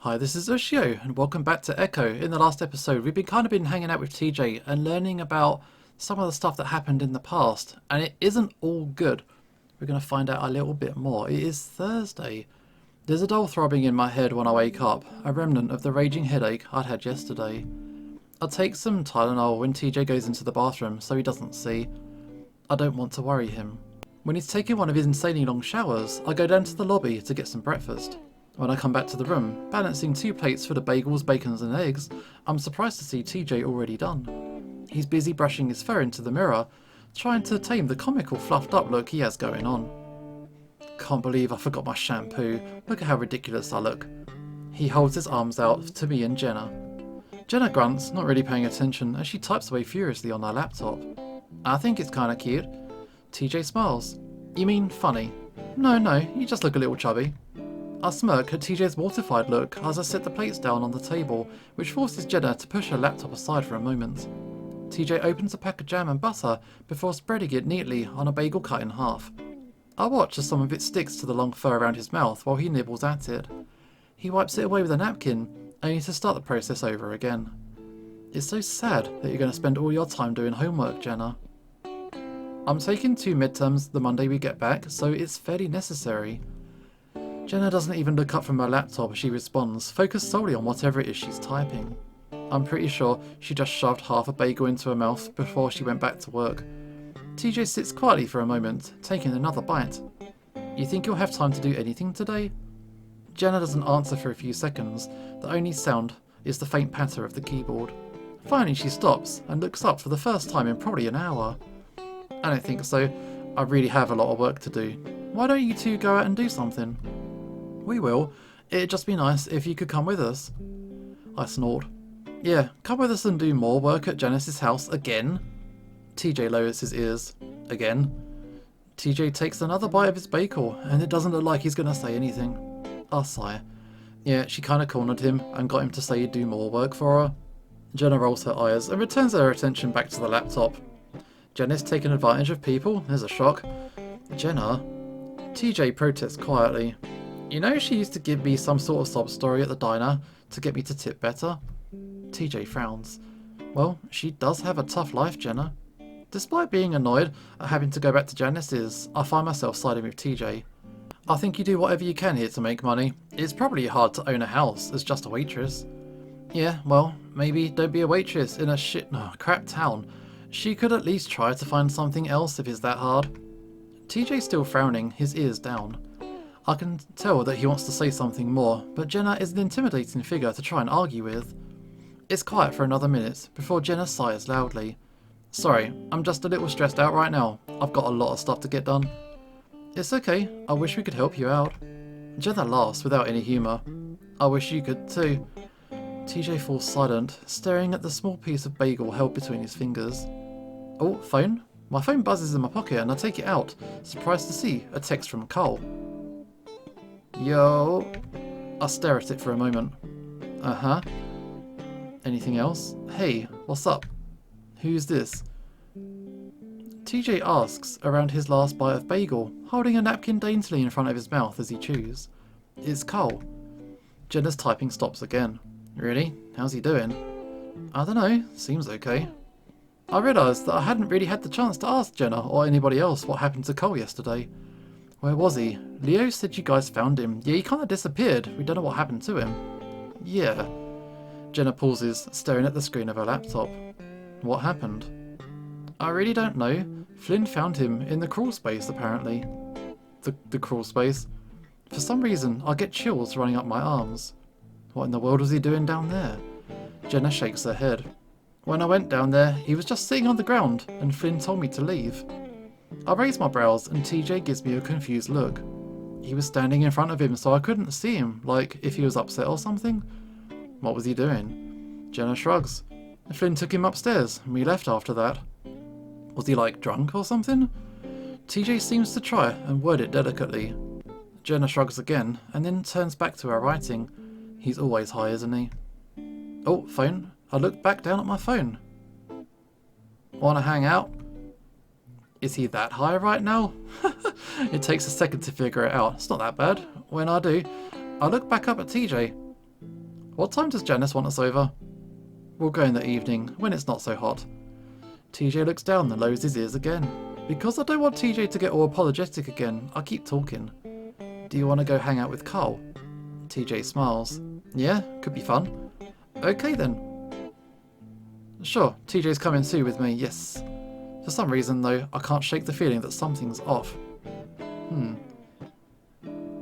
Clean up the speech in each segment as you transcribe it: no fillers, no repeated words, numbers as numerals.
Hi, this is Ushio, and welcome back to Echo. In the last episode, we've been hanging out with TJ and learning about some of the stuff that happened in the past, and it isn't all good. We're going to find out a little bit more. It is Thursday. There's a dull throbbing in my head when I wake up, a remnant of the raging headache I'd had yesterday. I'll take some Tylenol when TJ goes into the bathroom so he doesn't see. I don't want to worry him. When he's taking one of his insanely long showers, I go down to the lobby to get some breakfast. When I come back to the room, balancing two plates full of bagels, bacons and eggs, I'm surprised to see TJ already done. He's busy brushing his fur into the mirror, trying to tame the comical fluffed up look he has going on. Can't believe I forgot my shampoo, look at how ridiculous I look. He holds his arms out to me and Jenna. Jenna grunts, not really paying attention, as she types away furiously on her laptop. I think it's kinda cute. TJ smiles. You mean funny? No, you just look a little chubby. I smirk at TJ's mortified look as I set the plates down on the table, which forces Jenna to push her laptop aside for a moment. TJ opens a pack of jam and butter before spreading it neatly on a bagel cut in half. I watch as some of it sticks to the long fur around his mouth while he nibbles at it. He wipes it away with a napkin, only to start the process over again. It's so sad that you're going to spend all your time doing homework, Jenna. I'm taking 2 midterms the Monday we get back, so it's fairly necessary. Jenna doesn't even look up from her laptop as she responds, focused solely on whatever it is she's typing. I'm pretty sure she just shoved half a bagel into her mouth before she went back to work. TJ sits quietly for a moment, taking another bite. You think you'll have time to do anything today? Jenna doesn't answer for a few seconds. The only sound is the faint patter of the keyboard. Finally she stops and looks up for the first time in probably an hour. I don't think so. I really have a lot of work to do. Why don't you two go out and do something? We will. It'd just be nice if you could come with us. I snort. Yeah, come with us and do more work at Janice's house again? TJ lowers his ears. Again? TJ takes another bite of his bagel, and it doesn't look like he's going to say anything. I sigh. Yeah, she kind of cornered him and got him to say he'd do more work for her. Jenna rolls her eyes and returns her attention back to the laptop. Jenna's taking advantage of people? There's a shock. Jenna? TJ protests quietly. You know she used to give me some sort of sob story at the diner to get me to tip better? TJ frowns. Well, she does have a tough life, Jenna. Despite being annoyed at having to go back to Janice's, I find myself siding with TJ. I think you do whatever you can here to make money. It's probably hard to own a house as just a waitress. Yeah, well, maybe don't be a waitress in a crap town. She could at least try to find something else if it's that hard. TJ's still frowning, his ears down. I can tell that he wants to say something more, but Jenna is an intimidating figure to try and argue with. It's quiet for another minute before Jenna sighs loudly. Sorry, I'm just a little stressed out right now. I've got a lot of stuff to get done. It's okay, I wish we could help you out. Jenna laughs without any humour. I wish you could too. TJ falls silent, staring at the small piece of bagel held between his fingers. Oh, phone? My phone buzzes in my pocket and I take it out, surprised to see a text from Cole. Yo. I stare at it for a moment. Uh-huh. Anything else? Hey, what's up? Who's this? TJ asks around his last bite of bagel, holding a napkin daintily in front of his mouth as he chews. It's Cole. Jenna's typing stops again. Really? How's he doing? I don't know. Seems okay. I realised that I hadn't really had the chance to ask Jenna or anybody else what happened to Cole yesterday. Where was he? Leo said you guys found him. Yeah, he kind of disappeared. We don't know what happened to him. Yeah. Jenna pauses, staring at the screen of her laptop. What happened? I really don't know. Flynn found him in the crawl space, apparently. The crawl space? For some reason, I get chills running up my arms. What in the world was he doing down there? Jenna shakes her head. When I went down there, he was just sitting on the ground, and Flynn told me to leave. I raise my brows and TJ gives me a confused look. He was standing in front of him so I couldn't see him, like if he was upset or something. What was he doing? Jenna shrugs. Flynn took him upstairs and we left after that. Was he like drunk or something? TJ seems to try and word it delicately. Jenna shrugs again and then turns back to her writing. He's always high, isn't he? Oh, phone. I look back down at my phone. Wanna hang out? Is he that high right now? It takes a second to figure it out. It's not that bad. When I do, I look back up at TJ. What time does Janice want us over? We'll go in the evening, when it's not so hot. TJ looks down and lowers his ears again. Because I don't want TJ to get all apologetic again, I keep talking. Do you want to go hang out with Carl? TJ smiles. Yeah, could be fun. Okay then. Sure, TJ's coming too with me, yes. For some reason though, I can't shake the feeling that something's off.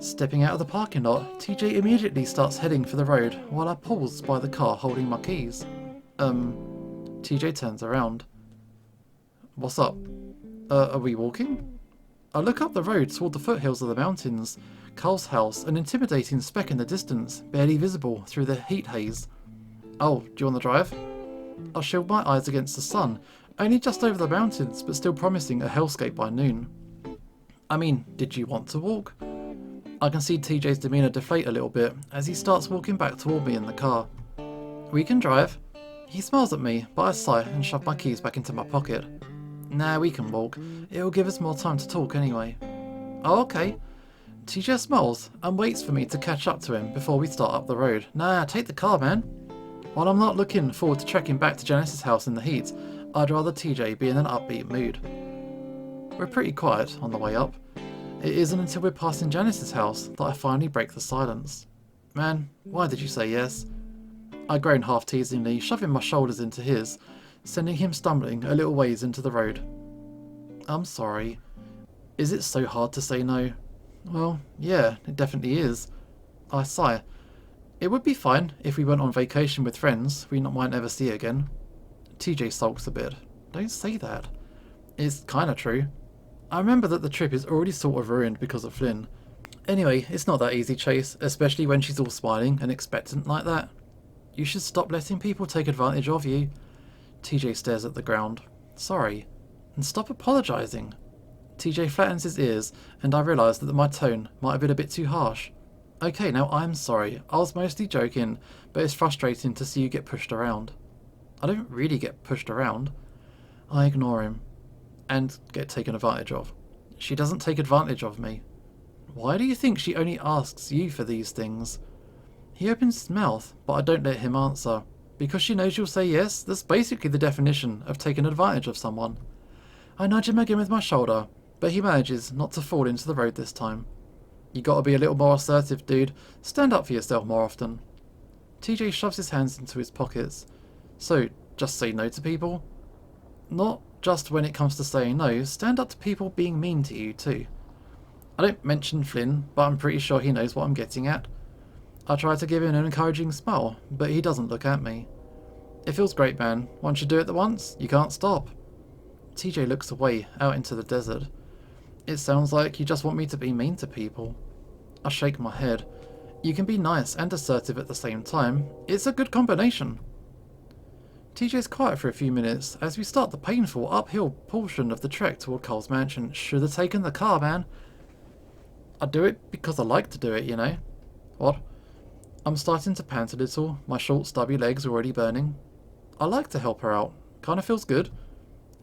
Stepping out of the parking lot, TJ immediately starts heading for the road while I pause by the car holding my keys. TJ turns around. What's up? Are we walking? I look up the road toward the foothills of the mountains. Carl's house, an intimidating speck in the distance, barely visible through the heat haze. Oh, do you want to drive? I shield my eyes against the sun, only just over the mountains, but still promising a hellscape by noon. I mean, did you want to walk? I can see TJ's demeanour deflate a little bit as he starts walking back toward me in the car. We can drive. He smiles at me, but I sigh and shove my keys back into my pocket. Nah, we can walk. It'll give us more time to talk anyway. Oh, okay. TJ smiles and waits for me to catch up to him before we start up the road. Nah, take the car, man. While I'm not looking forward to trekking back to Janice's house in the heat, I'd rather TJ be in an upbeat mood. We're pretty quiet on the way up. It isn't until we're passing Janice's house that I finally break the silence. Man, why did you say yes? I groan half teasingly, shoving my shoulders into his, sending him stumbling a little ways into the road. I'm sorry. Is it so hard to say no? Well, yeah, it definitely is. I sigh. It would be fine if we went on vacation with friends we might never see again. TJ sulks a bit. Don't say that. It's kinda true. I remember that the trip is already sort of ruined because of Flynn. Anyway, it's not that easy, Chase, especially when she's all smiling and expectant like that. You should stop letting people take advantage of you. TJ stares at the ground. Sorry. And stop apologising. TJ flattens his ears, and I realise that my tone might have been a bit too harsh. Okay, now I'm sorry. I was mostly joking, but it's frustrating to see you get pushed around. I don't really get pushed around. I ignore him. And get taken advantage of. She doesn't take advantage of me. Why do you think she only asks you for these things? He opens his mouth, but I don't let him answer. Because she knows you'll say yes, that's basically the definition of taking advantage of someone. I nudge him again with my shoulder, but he manages not to fall into the road this time. You gotta be a little more assertive, dude. Stand up for yourself more often. TJ shoves his hands into his pockets. So, just say no to people? Not just when it comes to saying no, stand up to people being mean to you too. I don't mention Flynn, but I'm pretty sure he knows what I'm getting at. I try to give him an encouraging smile, but he doesn't look at me. It feels great, man. Once you do it once, you can't stop. TJ looks away, out into the desert. It sounds like you just want me to be mean to people. I shake my head. You can be nice and assertive at the same time. It's a good combination. TJ's quiet for a few minutes as we start the painful uphill portion of the trek toward Carl's mansion. Should have taken the car, man. I do it because I like to do it, you know. What? I'm starting to pant a little, my short stubby legs already burning. I like to help her out. Kinda feels good.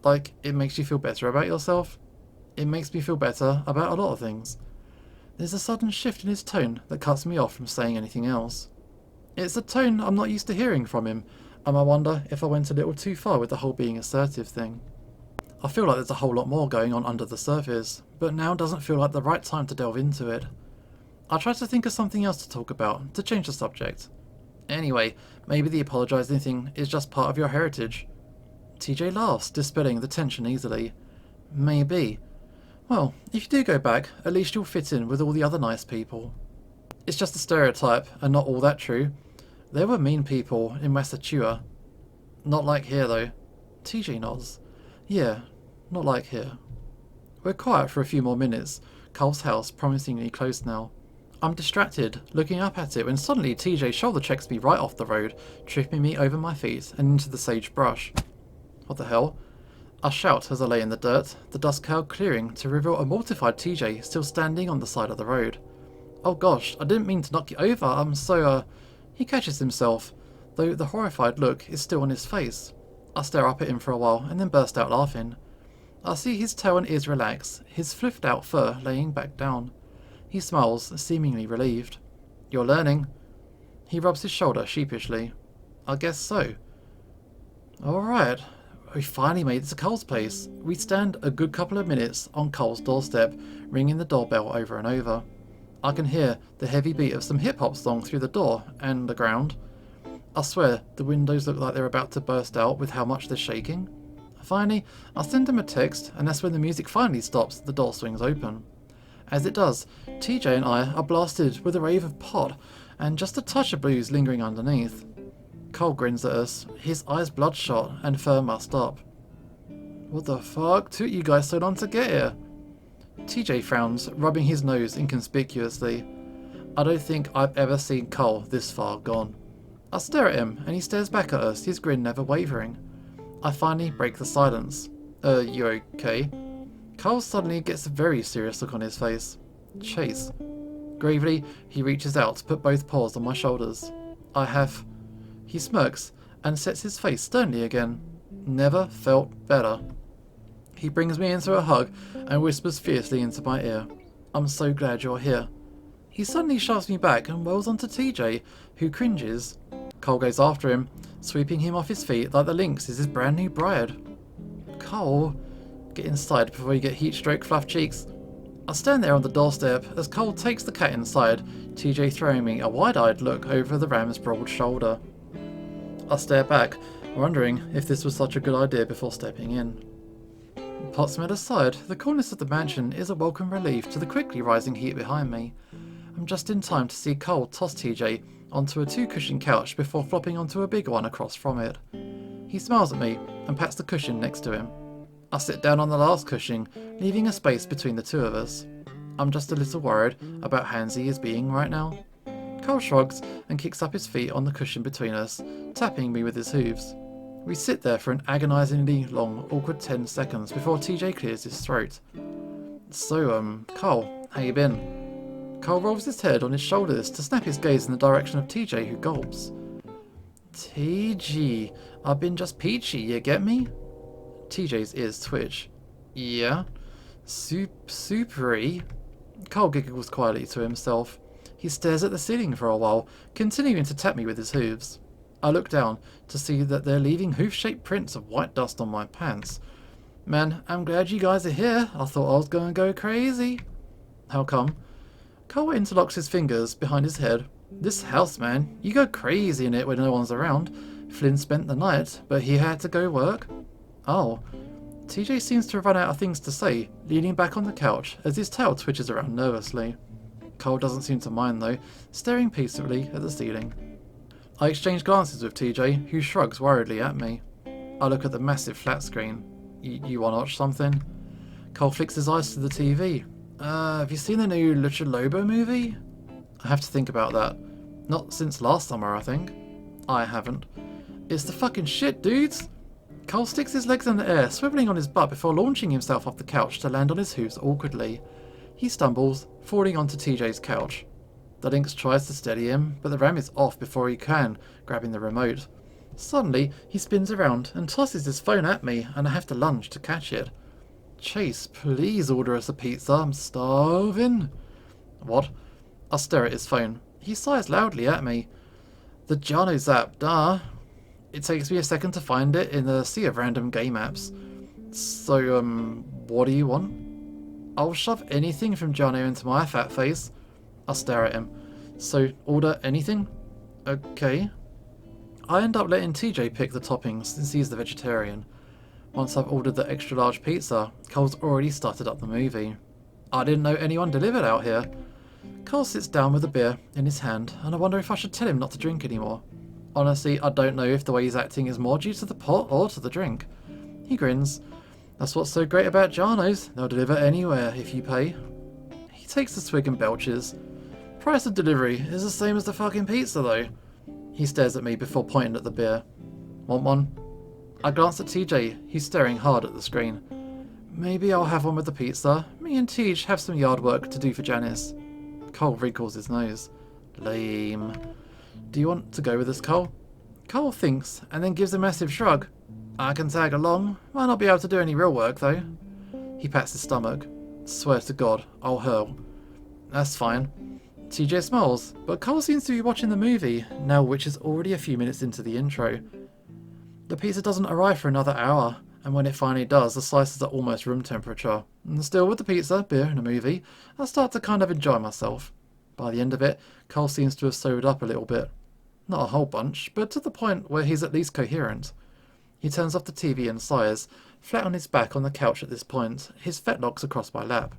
Like, it makes you feel better about yourself. It makes me feel better about a lot of things. There's a sudden shift in his tone that cuts me off from saying anything else. It's a tone I'm not used to hearing from him, and I wonder if I went a little too far with the whole being assertive thing. I feel like there's a whole lot more going on under the surface, but now doesn't feel like the right time to delve into it. I try to think of something else to talk about, to change the subject. Anyway, maybe the apologising thing is just part of your heritage. TJ laughs, dispelling the tension easily. Maybe. Well, if you do go back, at least you'll fit in with all the other nice people. It's just a stereotype, and not all that true. There were mean people in Massachusetts. Not like here, though. TJ nods. Yeah, not like here. We're quiet for a few more minutes, Carl's house promisingly close now. I'm distracted, looking up at it when suddenly TJ shoulder checks me right off the road, tripping me over my feet and into the sagebrush. What the hell? I shout as I lay in the dirt, the dust cloud clearing to reveal a mortified TJ still standing on the side of the road. Oh gosh, I didn't mean to knock you over, I'm so, He catches himself, though the horrified look is still on his face. I stare up at him for a while and then burst out laughing. I see his tail and ears relax, his fliffed out fur laying back down. He smiles, seemingly relieved. You're learning. He rubs his shoulder sheepishly. I guess so. Alright, we finally made it to Cole's place. We stand a good couple of minutes on Cole's doorstep, ringing the doorbell over and over. I can hear the heavy beat of some hip-hop song through the door and the ground. I swear, the windows look like they're about to burst out with how much they're shaking. Finally, I send him a text, and that's when the music finally stops, the door swings open. As it does, TJ and I are blasted with a rave of pot, and just a touch of blues lingering underneath. Cole grins at us, his eyes bloodshot and fur mussed up. What the fuck took you guys so long to get here? TJ frowns, rubbing his nose inconspicuously. I don't think I've ever seen Cole this far gone. I stare at him, and he stares back at us, his grin never wavering. I finally break the silence. You okay? Cole suddenly gets a very serious look on his face. Chase. Gravely, he reaches out to put both paws on my shoulders. I have... He smirks and sets his face sternly again. Never felt better. He brings me into a hug and whispers fiercely into my ear. I'm so glad you're here. He suddenly shoves me back and whirls onto TJ, who cringes. Cole goes after him, sweeping him off his feet like the lynx is his brand new bride. Cole, get inside before you get heat stroke fluff cheeks. I stand there on the doorstep as Cole takes the cat inside, TJ throwing me a wide-eyed look over the ram's broad shoulder. I stare back, wondering if this was such a good idea before stepping in. Pot smell aside, the coolness of the mansion is a welcome relief to the quickly rising heat behind me. I'm just in time to see Cole toss TJ onto a two-cushion couch before flopping onto a bigger one across from it. He smiles at me and pats the cushion next to him. I sit down on the last cushion, leaving a space between the two of us. I'm just a little worried about how he is being right now. Cole shrugs and kicks up his feet on the cushion between us, tapping me with his hooves. We sit there for an agonisingly long, awkward 10 seconds before TJ clears his throat. So, Cole, how you been? Cole rolls his head on his shoulders to snap his gaze in the direction of TJ, who gulps. TG, I've been just peachy, you get me? TJ's ears twitch. Yeah? Supery? Cole giggles quietly to himself. He stares at the ceiling for a while, continuing to tap me with his hooves. I look down to see that they're leaving hoof-shaped prints of white dust on my pants. Man, I'm glad you guys are here. I thought I was going to go crazy. How come? Cole interlocks his fingers behind his head. This house, man, you go crazy in it when no one's around. Flynn spent the night, but he had to go work. Oh. TJ seems to have run out of things to say, leaning back on the couch as his tail twitches around nervously. Cole doesn't seem to mind though, staring peacefully at the ceiling. I exchange glances with TJ, who shrugs worriedly at me. I look at the massive flat screen. You wanna watch something? Cole flicks his eyes to the TV. Have you seen the new Lucha Lobo movie? I have to think about that. Not since last summer, I think. I haven't. It's the fucking shit, dudes! Cole sticks his legs in the air, swiveling on his butt before launching himself off the couch to land on his hooves awkwardly. He stumbles, falling onto TJ's couch. The lynx tries to steady him, but the ram is off before he can, grabbing the remote. Suddenly, he spins around and tosses his phone at me, and I have to lunge to catch it. Chase, please order us a pizza, I'm starving. What? I stare at his phone. He sighs loudly at me. The Jano's app, duh. It takes me a second to find it in the sea of random game apps. So, what do you want? I'll shove anything from Jano into my fat face. I stare at him. So, order anything? Okay. I end up letting TJ pick the toppings since he's the vegetarian. Once I've ordered the extra large pizza, Cole's already started up the movie. I didn't know anyone delivered out here. Cole sits down with a beer in his hand, and I wonder if I should tell him not to drink anymore. Honestly, I don't know if the way he's acting is more due to the pot or to the drink. He grins. That's what's so great about Jano's. They'll deliver anywhere if you pay. He takes a swig and belches. Price of delivery is the same as the fucking pizza though. He stares at me before pointing at the beer. Want one? I glance at TJ. He's staring hard at the screen. Maybe I'll have one with the pizza. Me and Tej have some yard work to do for Janice. Cole wrinkles his nose. Lame. Do you want to go with us, Cole? Cole thinks and then gives a massive shrug. I can tag along. Might not be able to do any real work though. He pats his stomach. Swear to God, I'll hurl. That's fine. TJ smiles, but Cole seems to be watching the movie, now which is already a few minutes into the intro. The pizza doesn't arrive for another hour, and when it finally does, the slices are almost room temperature. And still with the pizza, beer and a movie, I start to kind of enjoy myself. By the end of it, Cole seems to have sobered up a little bit. Not a whole bunch, but to the point where he's at least coherent. He turns off the TV and sighs, flat on his back on the couch at this point, his fetlocks across my lap.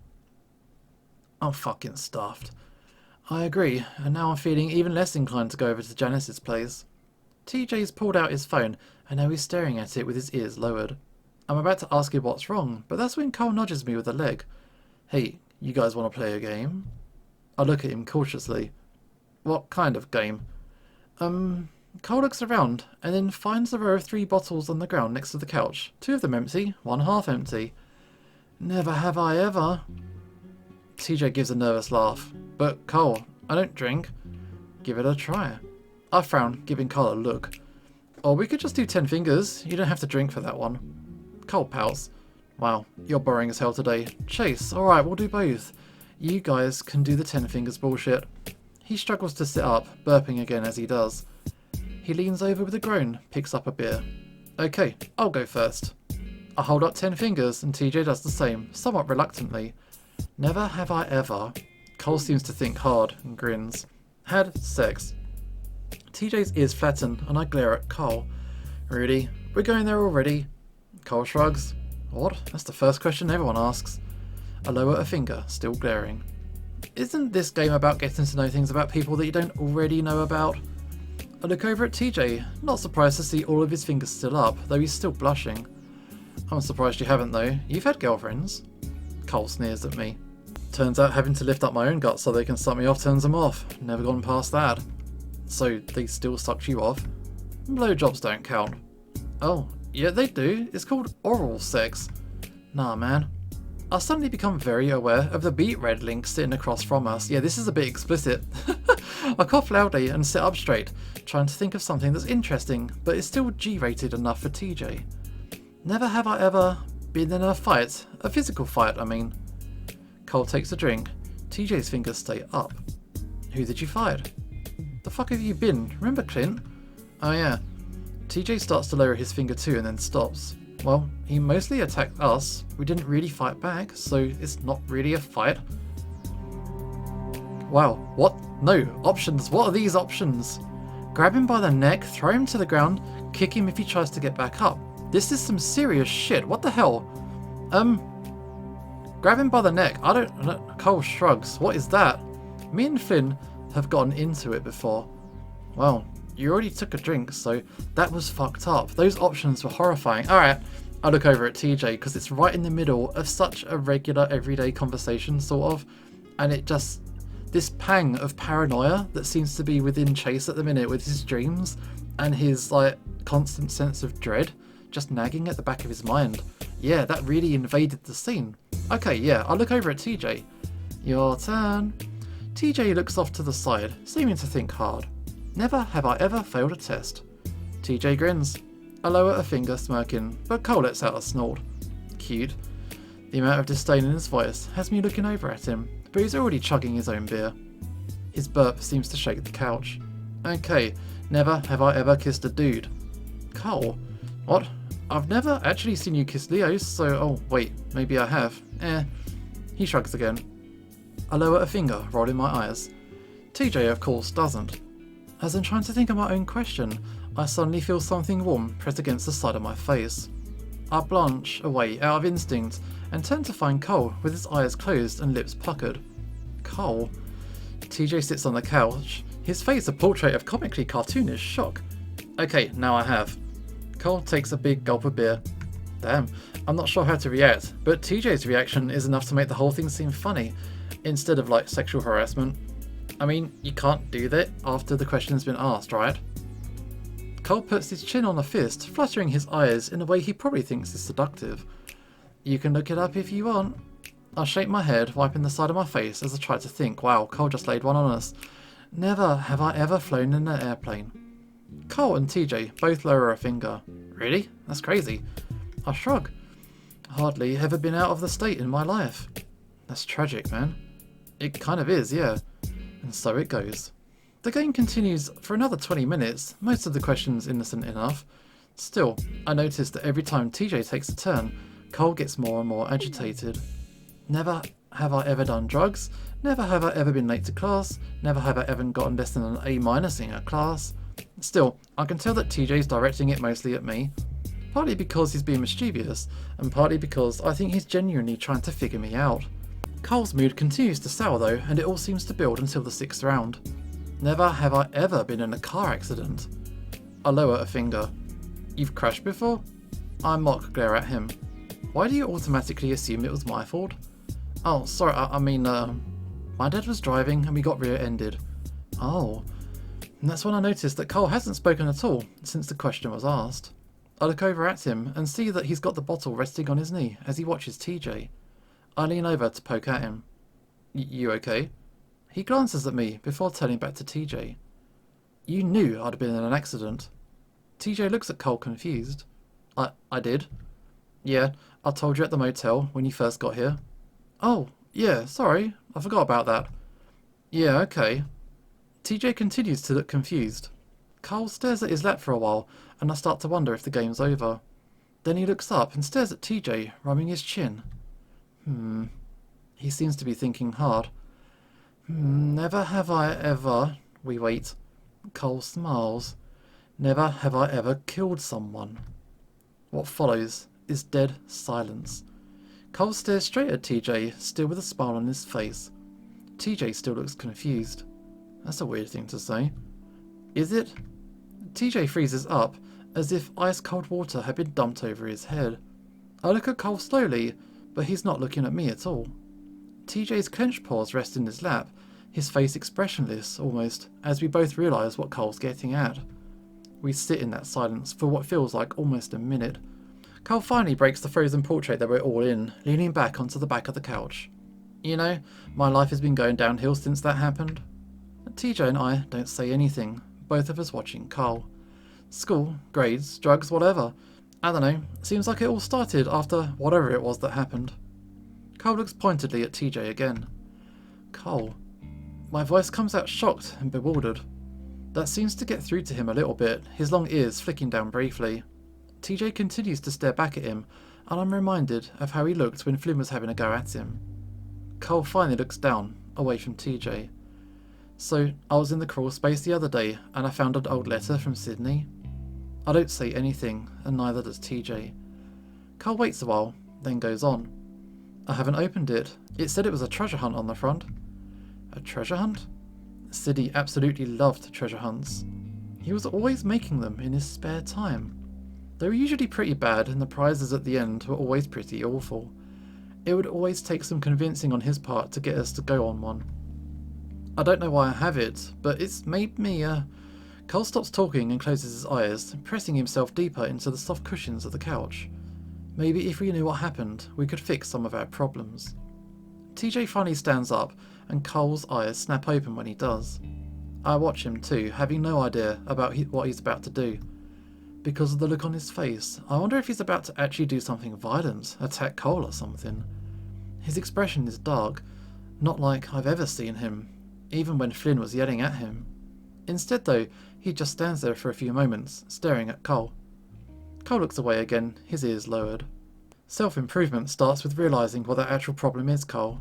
I'm fucking stuffed. I agree, and now I'm feeling even less inclined to go over to Janice's place. TJ's pulled out his phone, and now he's staring at it with his ears lowered. I'm about to ask him what's wrong, but that's when Cole nudges me with a leg. Hey, you guys want to play a game? I look at him cautiously. What kind of game? Cole looks around, and then finds the row of 3 bottles on the ground next to the couch. 2 of them empty, 1 half empty. Never have I ever. TJ gives a nervous laugh. But Cole, I don't drink. Give it a try. I frown, giving Cole a look. Or we could just do 10 fingers. You don't have to drink for that one. Cole pouts. Wow, you're boring as hell today. Chase, alright, we'll do both. You guys can do the 10 fingers bullshit. He struggles to sit up, burping again as he does. He leans over with a groan, picks up a beer. Okay, I'll go first. I hold up 10 fingers and TJ does the same, somewhat reluctantly. Never have I ever. Cole seems to think hard and grins. Had sex. TJ's ears flatten and I glare at Cole. Really? We're going there already? Cole shrugs. What? That's the first question everyone asks. I lower a finger, still glaring. Isn't this game about getting to know things about people that you don't already know about? I look over at TJ, not surprised to see all of his fingers still up, though he's still blushing. I'm surprised you haven't though. You've had girlfriends. Cole sneers at me. Turns out having to lift up my own guts so they can suck me off turns them off. Never gone past that. So they still sucked you off? Blowjobs don't count. Oh, yeah they do. It's called oral sex. Nah man. I suddenly become very aware of the beet red link sitting across from us. Yeah, this is a bit explicit. I cough loudly and sit up straight, trying to think of something that's interesting, but is still G-rated enough for TJ. Never have I ever been in a fight. A physical fight, I mean. Cole takes a drink. TJ's fingers stay up. Who did you fight? The fuck have you been? Remember Clint? Oh yeah. TJ starts to lower his finger too and then stops. Well, he mostly attacked us. We didn't really fight back, so it's not really a fight. Wow, what? No, options. What are these options? Grab him by the neck, throw him to the ground, kick him if he tries to get back up. This is some serious shit. What the hell? Grab him by the neck. I don't. Cole shrugs. What is that? Me and Finn have gotten into it before. Well, you already took a drink, so that was fucked up. Those options were horrifying. Alright, I look over at TJ because it's right in the middle of such a regular, everyday conversation, sort of. And it just... this pang of paranoia that seems to be within Chase at the minute with his dreams and his, like, constant sense of dread just nagging at the back of his mind. Yeah, that really invaded the scene. Okay, yeah, I look over at TJ. Your turn. TJ looks off to the side, seeming to think hard. Never have I ever failed a test. TJ grins. I lower a finger, smirking, but Cole lets out a snort. Cute. The amount of disdain in his voice has me looking over at him, but he's already chugging his own beer. His burp seems to shake the couch. Okay, never have I ever kissed a dude. Cole? What? I've never actually seen you kiss Leo, so... oh, wait, maybe I have. He shrugs again. I lower a finger, rolling my eyes. TJ, of course, doesn't. As I'm trying to think of my own question, I suddenly feel something warm press against the side of my face. I blanch away out of instinct and turn to find Cole with his eyes closed and lips puckered. Cole? TJ sits on the couch, his face a portrait of comically cartoonish shock. Okay, now I have. Cole takes a big gulp of beer. Damn, I'm not sure how to react, but TJ's reaction is enough to make the whole thing seem funny, instead of like sexual harassment. I mean, you can't do that after the question's been asked, right? Cole puts his chin on a fist, fluttering his eyes in a way he probably thinks is seductive. You can look it up if you want. I shake my head, wiping the side of my face as I try to think. Wow, Cole just laid one on us. Never have I ever flown in an airplane. Cole and TJ both lower a finger. Really? That's crazy. I shrug. Hardly ever been out of the state in my life. That's tragic, man. It kind of is, yeah. And so it goes. The game continues for another 20 minutes, most of the questions innocent enough. Still, I notice that every time TJ takes a turn, Cole gets more and more agitated. Never have I ever done drugs, never have I ever been late to class, never have I ever gotten less than an A- in a class. Still, I can tell that TJ's directing it mostly at me, partly because he's being mischievous, and partly because I think he's genuinely trying to figure me out. Cole's mood continues to sour though, and it all seems to build until the 6th round. Never have I ever been in a car accident. I lower a finger. You've crashed before? I mock glare at him. Why do you automatically assume it was my fault? Oh, sorry, I mean, my dad was driving and we got rear-ended. Oh. And that's when I noticed that Cole hasn't spoken at all since the question was asked. I look over at him and see that he's got the bottle resting on his knee as he watches TJ. I lean over to poke at him. You okay? He glances at me before turning back to TJ. You knew I'd been in an accident. TJ looks at Cole confused. I did. Yeah, I told you at the motel when you first got here. Oh, yeah, sorry, I forgot about that. Yeah, okay. TJ continues to look confused. Cole stares at his lap for a while, and I start to wonder if the game's over. Then he looks up and stares at TJ, rubbing his chin. He seems to be thinking hard. Never have I ever... We wait. Cole smiles. Never have I ever killed someone. What follows is dead silence. Cole stares straight at TJ, still with a smile on his face. TJ still looks confused. That's a weird thing to say. Is it? TJ freezes up, as if ice-cold water had been dumped over his head. I look at Cole slowly, but he's not looking at me at all. TJ's clenched paws rest in his lap, his face expressionless, almost, as we both realise what Cole's getting at. We sit in that silence for what feels like almost a minute. Cole finally breaks the frozen portrait that we're all in, leaning back onto the back of the couch. You know, my life has been going downhill since that happened. TJ and I don't say anything, both of us watching Cole. School, grades, drugs, whatever. I don't know, seems like it all started after whatever it was that happened. Cole looks pointedly at TJ again. Cole. My voice comes out shocked and bewildered. That seems to get through to him a little bit, his long ears flicking down briefly. TJ continues to stare back at him, and I'm reminded of how he looked when Flynn was having a go at him. Cole finally looks down, away from TJ. So, I was in the crawl space the other day, and I found an old letter from Sydney. I don't say anything, and neither does TJ. Cole waits a while, then goes on. I haven't opened it. It said it was a treasure hunt on the front. A treasure hunt? Sidney absolutely loved treasure hunts. He was always making them in his spare time. They were usually pretty bad, and the prizes at the end were always pretty awful. It would always take some convincing on his part to get us to go on one. I don't know why I have it, but it's made me, Cole stops talking and closes his eyes, pressing himself deeper into the soft cushions of the couch. Maybe if we knew what happened, we could fix some of our problems. TJ finally stands up, and Cole's eyes snap open when he does. I watch him too, having no idea about what he's about to do. Because of the look on his face, I wonder if he's about to actually do something violent, attack Cole or something. His expression is dark, not like I've ever seen him, even when Flynn was yelling at him. Instead though, he just stands there for a few moments, staring at Cole. Cole looks away again, his ears lowered. Self-improvement starts with realising what the actual problem is, Cole.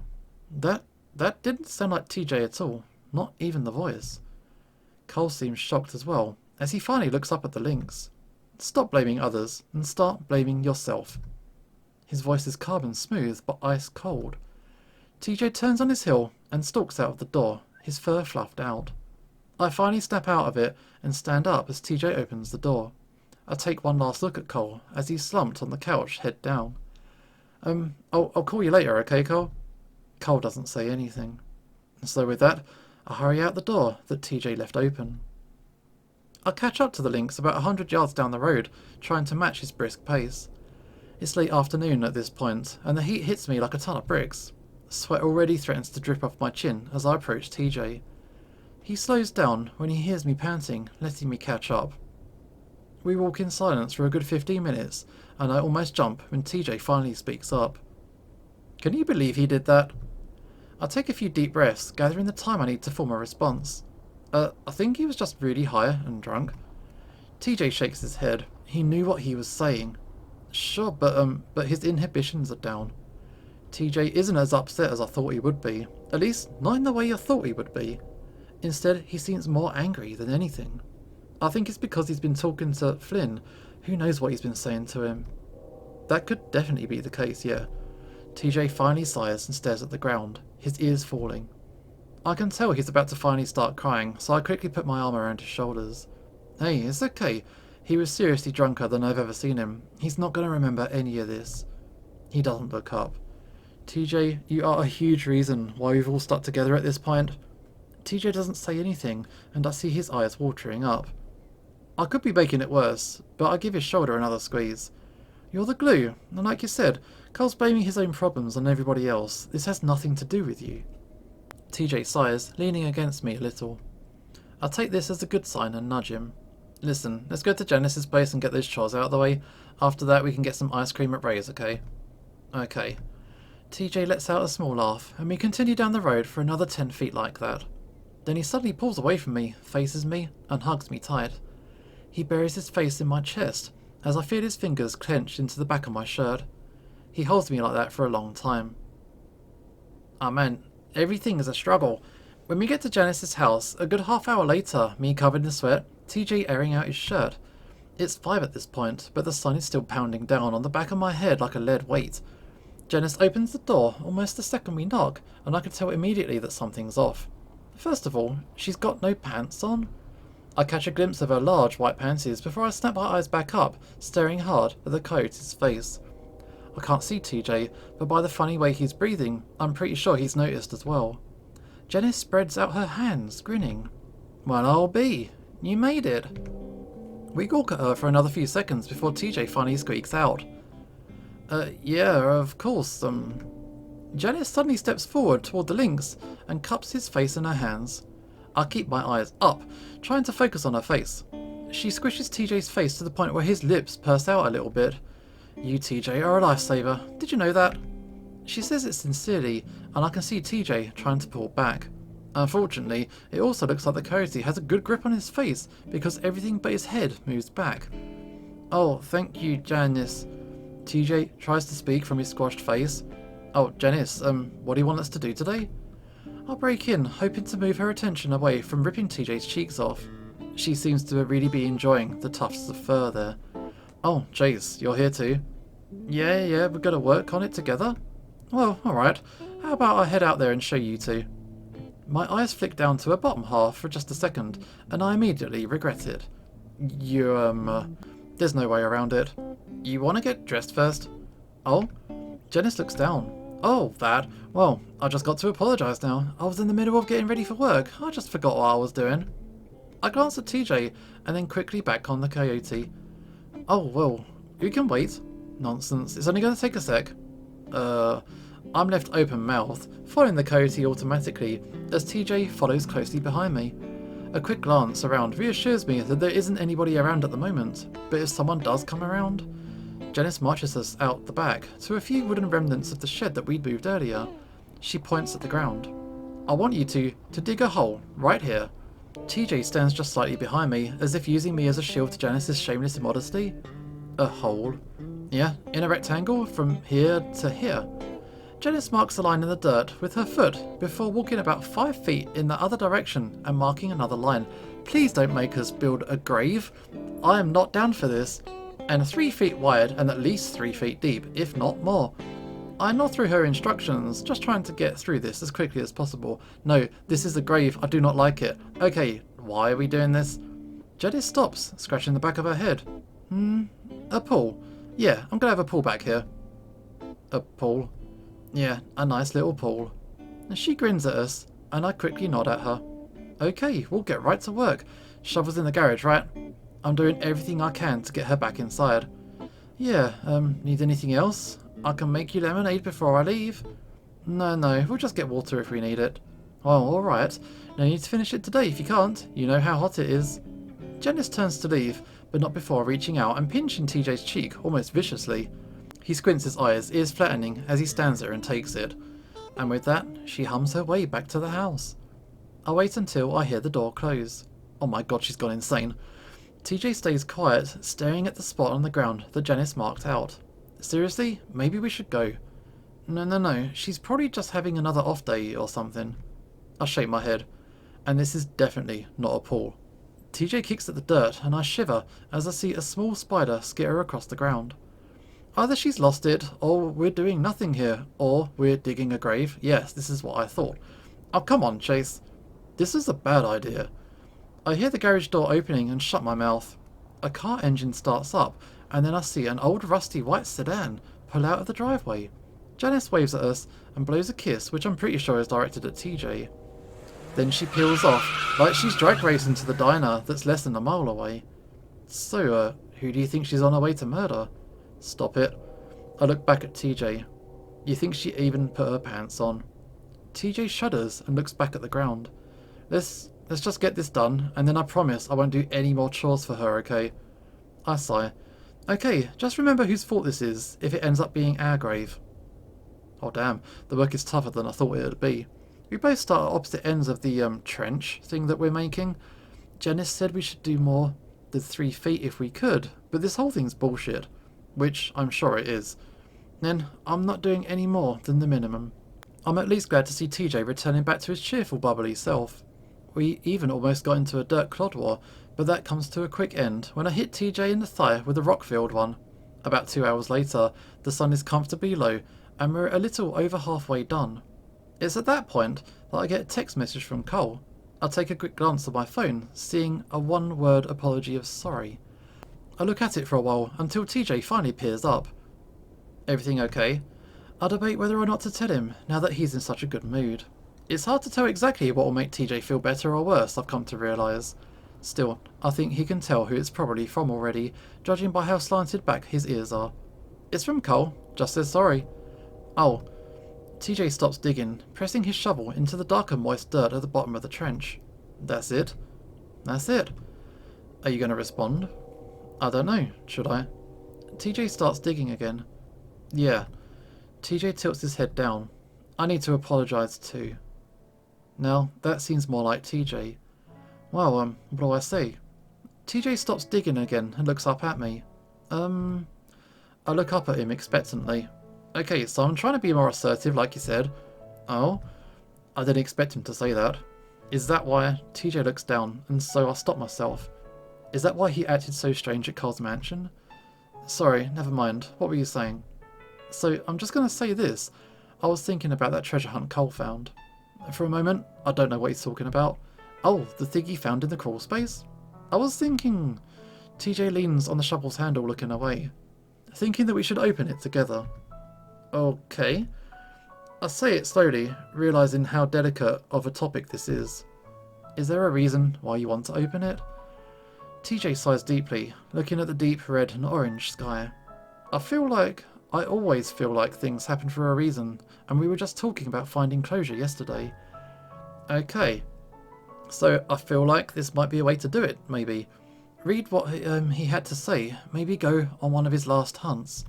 That didn't sound like TJ at all, not even the voice. Cole seems shocked as well, as he finally looks up at the links. Stop blaming others, and start blaming yourself. His voice is calm and smooth, but ice cold. TJ turns on his heel and stalks out of the door, his fur fluffed out. I finally snap out of it and stand up as TJ opens the door. I take one last look at Cole as he's slumped on the couch, head down. I'll call you later, okay, Cole? Cole doesn't say anything. So with that, I hurry out the door that TJ left open. I catch up to the links about 100 yards down the road, trying to match his brisk pace. It's late afternoon at this point, and the heat hits me like a ton of bricks. Sweat already threatens to drip off my chin as I approach TJ. He slows down when he hears me panting, letting me catch up. We walk in silence for a good 15 minutes, and I almost jump when TJ finally speaks up. Can you believe he did that? I take a few deep breaths, gathering the time I need to form a response. I think he was just really high and drunk. TJ shakes his head. He knew what he was saying. Sure, but his inhibitions are down. TJ isn't as upset as I thought he would be. At least, not in the way I thought he would be. Instead, he seems more angry than anything. I think it's because he's been talking to Flynn. Who knows what he's been saying to him? That could definitely be the case, yeah. TJ finally sighs and stares at the ground, his ears falling. I can tell he's about to finally start crying, so I quickly put my arm around his shoulders. Hey, it's okay. He was seriously drunker than I've ever seen him. He's not going to remember any of this. He doesn't look up. TJ, you are a huge reason why we've all stuck together at this point. TJ doesn't say anything, and I see his eyes watering up. I could be making it worse, but I give his shoulder another squeeze. You're the glue, and like you said, Carl's blaming his own problems on everybody else. This has nothing to do with you. TJ sighs, leaning against me a little. I take this as a good sign and nudge him. Listen, let's go to Janice's place and get those chores out of the way. After that, we can get some ice cream at Ray's, okay? Okay. TJ lets out a small laugh, and we continue down the road for another 10 feet like that. Then he suddenly pulls away from me, faces me, and hugs me tight. He buries his face in my chest, as I feel his fingers clenched into the back of my shirt. He holds me like that for a long time. Ah man, everything is a struggle. When we get to Janice's house, a good half hour later, me covered in sweat, TJ airing out his shirt. It's 5 at this point, but the sun is still pounding down on the back of my head like a lead weight. Janice opens the door almost the second we knock, and I can tell immediately that something's off. First of all, she's got no pants on. I catch a glimpse of her large white panties before I snap my eyes back up, staring hard at the coyote's face. I can't see TJ, but by the funny way he's breathing, I'm pretty sure he's noticed as well. Janice spreads out her hands, grinning. Well, I'll be. You made it. We gawk at her for another few seconds before TJ finally squeaks out. Yeah, of course, Janice suddenly steps forward toward the lynx and cups his face in her hands. I keep my eyes up, trying to focus on her face. She squishes TJ's face to the point where his lips purse out a little bit. You, TJ, are a lifesaver. Did you know that? She says it sincerely, and I can see TJ trying to pull back. Unfortunately, it also looks like the coyote has a good grip on his face because everything but his head moves back. Oh, thank you, Janice. TJ tries to speak from his squashed face. Oh, Janice, what do you want us to do today? I'll break in, hoping to move her attention away from ripping TJ's cheeks off. She seems to really be enjoying the tufts of fur there. Oh, Jace, you're here too? Yeah, we're gonna work on it together? Well, alright. How about I head out there and show you two? My eyes flick down to her bottom half for just a second, and I immediately regret it. There's no way around it. You wanna get dressed first? Oh? Janice looks down. Oh, that. Well, I just got to apologise now. I was in the middle of getting ready for work. I just forgot what I was doing. I glance at TJ, and then quickly back on the coyote. Oh, well, you can wait. Nonsense. It's only going to take a sec. I'm left open-mouthed, following the coyote automatically, as TJ follows closely behind me. A quick glance around reassures me that there isn't anybody around at the moment, but if someone does come around... Janice marches us out the back, to a few wooden remnants of the shed that we'd moved earlier. She points at the ground. I want you to dig a hole, right here. TJ stands just slightly behind me, as if using me as a shield to Janice's shameless immodesty. A hole? Yeah, in a rectangle, from here to here. Janice marks a line in the dirt with her foot, before walking about 5 feet in the other direction and marking another line. Please don't make us build a grave. I am not down for this. And 3 feet wide and at least 3 feet deep, if not more. I nod through her instructions, just trying to get through this as quickly as possible. No, this is a grave, I do not like it. Okay, why are we doing this? Janice stops, scratching the back of her head. A pool. Yeah, I'm gonna have a pool back here. A pool? Yeah, a nice little pool. She grins at us, and I quickly nod at her. Okay, we'll get right to work. Shovel's in the garage, right? I'm doing everything I can to get her back inside. Yeah, need anything else? I can make you lemonade before I leave. No, we'll just get water if we need it. Oh, alright. No need to finish it today if you can't. You know how hot it is. Janice turns to leave, but not before reaching out and pinching TJ's cheek almost viciously. He squints his eyes, ears flattening, as he stands there and takes it. And with that, she hums her way back to the house. I wait until I hear the door close. Oh my god, she's gone insane. TJ stays quiet, staring at the spot on the ground that Janice marked out. Seriously? Maybe we should go. No. She's probably just having another off day or something. I shake my head. And this is definitely not a pool. TJ kicks at the dirt and I shiver as I see a small spider skitter across the ground. Either she's lost it, or we're doing nothing here, or we're digging a grave. Yes, this is what I thought. Oh, come on, Chase. This is a bad idea. I hear the garage door opening and shut my mouth. A car engine starts up, and then I see an old rusty white sedan pull out of the driveway. Janice waves at us and blows a kiss, which I'm pretty sure is directed at TJ. Then she peels off, like she's drag racing to the diner that's less than a mile away. So, who do you think she's on her way to murder? Stop it. I look back at TJ. You think she even put her pants on? TJ shudders and looks back at the ground. Let's just get this done, and then I promise I won't do any more chores for her, okay? I sigh. Okay, just remember whose fault this is, if it ends up being our grave. Oh damn, the work is tougher than I thought it would be. We both start at opposite ends of the trench thing that we're making. Janice said we should do more than 3 feet if we could, but this whole thing's bullshit. Which I'm sure it is. Then I'm not doing any more than the minimum. I'm at least glad to see TJ returning back to his cheerful, bubbly self. We even almost got into a dirt clod war, but that comes to a quick end when I hit TJ in the thigh with a rock-filled one. About 2 hours later, the sun is comfortably low, and we're a little over halfway done. It's at that point that I get a text message from Cole. I take a quick glance at my phone, seeing a one-word apology of sorry. I look at it for a while until TJ finally peers up. Everything okay? I debate whether or not to tell him now that he's in such a good mood. It's hard to tell exactly what will make TJ feel better or worse, I've come to realise. Still, I think he can tell who it's probably from already, judging by how slanted back his ears are. It's from Cole, just says sorry. Oh. TJ stops digging, pressing his shovel into the darker moist dirt at the bottom of the trench. That's it? That's it. Are you going to respond? I don't know, should I? TJ starts digging again. Yeah. TJ tilts his head down. I need to apologise too. Now, that seems more like TJ. Well, what do I say? TJ stops digging again and looks up at me. I look up at him expectantly. Okay, so I'm trying to be more assertive, like you said. Oh? I didn't expect him to say that. Is that why? TJ looks down, and so I stop myself. Is that why he acted so strange at Cole's mansion? Sorry, never mind. What were you saying? So, I'm just going to say this. I was thinking about that treasure hunt Cole found. For a moment, I don't know what he's talking about. Oh, the thing he found in the crawl space? I was thinking... TJ leans on the shovel's handle looking away. Thinking that we should open it together. Okay. I say it slowly, realising how delicate of a topic this is. Is there a reason why you want to open it? TJ sighs deeply, looking at the deep red and orange sky. I always feel like things happen for a reason, and we were just talking about finding closure yesterday. Okay. So I feel like this might be a way to do it, maybe. Read what he had to say, maybe go on one of his last hunts.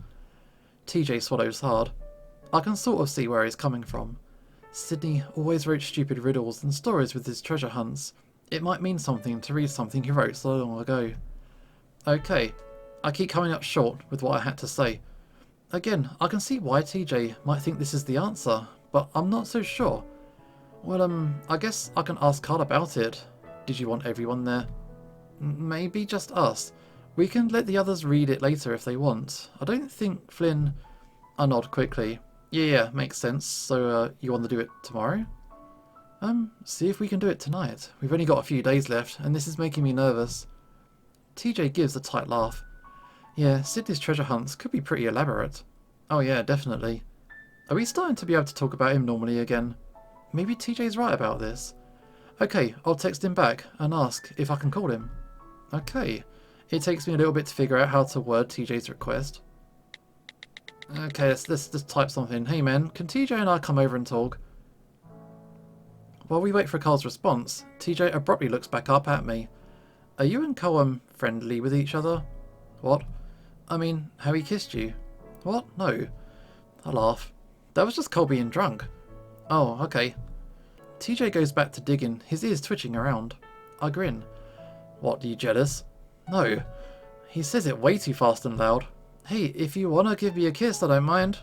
TJ swallows hard. I can sort of see where he's coming from. Sydney always wrote stupid riddles and stories with his treasure hunts. It might mean something to read something he wrote so long ago. Okay, I keep coming up short with what I had to say. Again, I can see why TJ might think this is the answer, but I'm not so sure. Well, I guess I can ask Carl about it. Did you want everyone there? Maybe just us. We can let the others read it later if they want. I don't think Flynn... I nod quickly. Yeah, makes sense. So, you want to do it tomorrow? See if we can do it tonight. We've only got a few days left, and this is making me nervous. TJ gives a tight laugh. Yeah, Sydney's treasure hunts could be pretty elaborate. Oh yeah, definitely. Are we starting to be able to talk about him normally again? Maybe TJ's right about this. Okay, I'll text him back and ask if I can call him. Okay. It takes me a little bit to figure out how to word TJ's request. Okay, let's just type something. Hey man, can TJ and I come over and talk? While we wait for Carl's response, TJ abruptly looks back up at me. Are you and Cole friendly with each other? What? I mean, how he kissed you. What? No. I laugh. That was just Cole being drunk. Oh, okay. TJ goes back to digging, his ears twitching around. I grin. What, are you jealous? No. He says it way too fast and loud. Hey, if you wanna give me a kiss, I don't mind.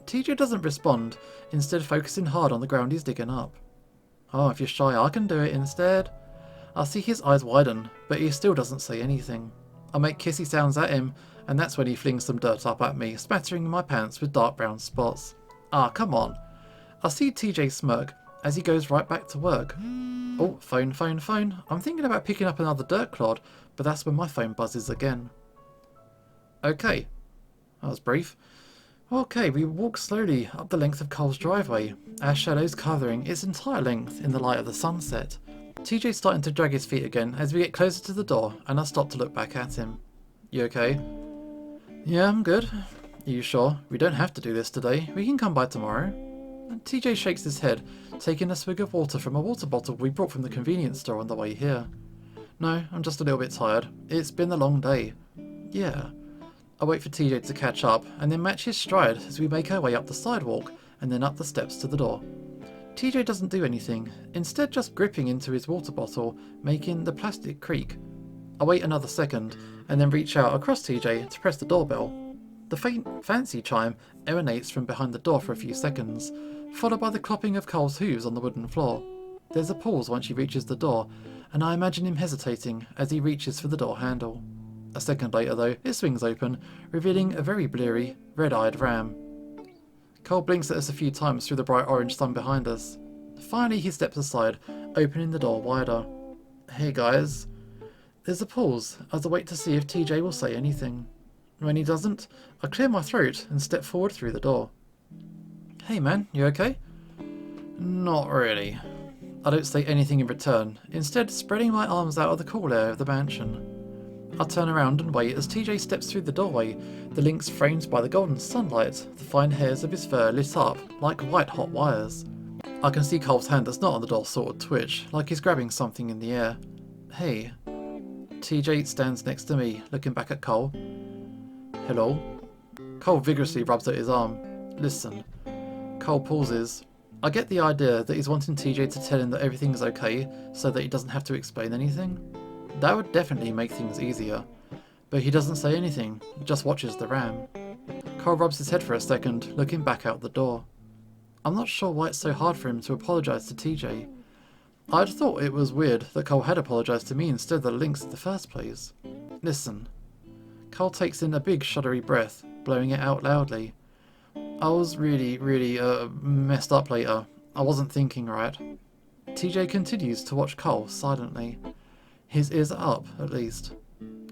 TJ doesn't respond, instead focusing hard on the ground he's digging up. Oh, if you're shy, I can do it instead. I see his eyes widen, but he still doesn't say anything. I make kissy sounds at him, and that's when he flings some dirt up at me, spattering my pants with dark brown spots. Ah, come on. I see TJ smirk as he goes right back to work. Oh, phone, phone, phone. I'm thinking about picking up another dirt clod, but that's when my phone buzzes again. Okay. That was brief. Okay, we walk slowly up the length of Cole's driveway, our shadows covering its entire length in the light of the sunset. TJ's starting to drag his feet again as we get closer to the door, and I stop to look back at him. You okay? Yeah, I'm good. Are you sure? We don't have to do this today. We can come by tomorrow. And TJ shakes his head, taking a swig of water from a water bottle we brought from the convenience store on the way here. No, I'm just a little bit tired. It's been a long day. Yeah. I wait for TJ to catch up, and then match his stride as we make our way up the sidewalk, and then up the steps to the door. TJ doesn't do anything, instead just gripping into his water bottle, making the plastic creak. I wait another second, and then reach out across TJ to press the doorbell. The faint, fancy chime emanates from behind the door for a few seconds, followed by the clopping of Cole's hooves on the wooden floor. There's a pause once he reaches the door, and I imagine him hesitating as he reaches for the door handle. A second later though, it swings open, revealing a very bleary, red-eyed ram. Cole blinks at us a few times through the bright orange sun behind us. Finally he steps aside, opening the door wider. Hey guys. There's a pause as I wait to see if TJ will say anything. When he doesn't, I clear my throat and step forward through the door. Hey man, you okay? Not really. I don't say anything in return, instead spreading my arms out of the cool air of the mansion. I turn around and wait as TJ steps through the doorway, the links framed by the golden sunlight, the fine hairs of his fur lit up like white hot wires. I can see Cole's hand that's not on the door sort of twitch, like he's grabbing something in the air. Hey. TJ stands next to me, looking back at Cole. Hello? Cole vigorously rubs at his arm. Listen. Cole pauses. I get the idea that he's wanting TJ to tell him that everything's okay, so that he doesn't have to explain anything. That would definitely make things easier. But he doesn't say anything, just watches the ram. Cole rubs his head for a second, looking back out the door. I'm not sure why it's so hard for him to apologise to TJ. I'd thought it was weird that Cole had apologised to me instead of the Lynx in the first place. Listen. Cole takes in a big shuddery breath, blowing it out loudly. I was really messed up later. I wasn't thinking right. TJ continues to watch Cole silently. His ears are up, at least.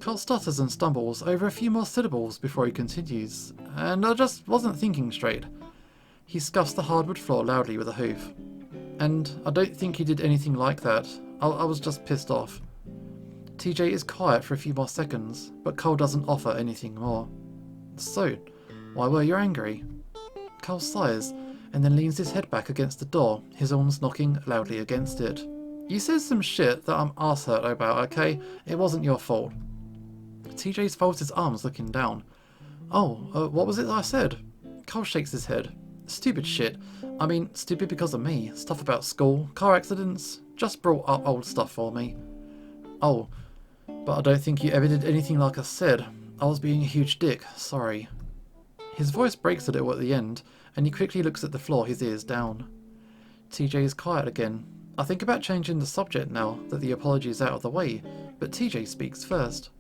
Cole stutters and stumbles over a few more syllables before he continues, and I just wasn't thinking straight. He scuffs the hardwood floor loudly with a hoof. And I don't think he did anything like that. I was just pissed off. TJ is quiet for a few more seconds, but Cole doesn't offer anything more. So, why were you angry? Cole sighs, and then leans his head back against the door, his arms knocking loudly against it. You said some shit that I'm arse hurt about, okay? It wasn't your fault. TJ folds his arms looking down. Oh, what was it that I said? Cole shakes his head. Stupid shit. I mean, stupid because of me. Stuff about school, car accidents. Just brought up old stuff for me. Oh, but I don't think you ever did anything like I said. I was being a huge dick, sorry. His voice breaks a little at the end, and he quickly looks at the floor, his ears down. TJ is quiet again. I think about changing the subject now that the apology is out of the way, but TJ speaks first.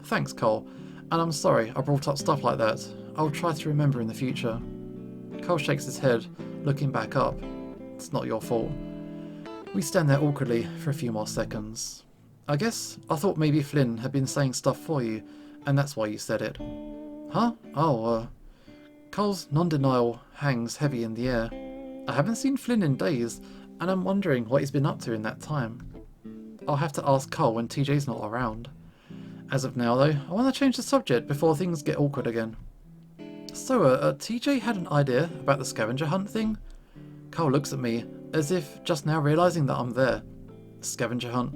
Thanks, Cole, and I'm sorry I brought up stuff like that. I'll try to remember in the future. Cole shakes his head, looking back up. It's not your fault. We stand there awkwardly for a few more seconds. I guess I thought maybe Flynn had been saying stuff for you, and that's why you said it. Huh? Oh, Cole's non-denial hangs heavy in the air. I haven't seen Flynn in days, and I'm wondering what he's been up to in that time. I'll have to ask Cole when TJ's not around. As of now though, I want to change the subject before things get awkward again. So, TJ had an idea about the scavenger hunt thing? Cole looks at me, as if just now realising that I'm there. Scavenger hunt?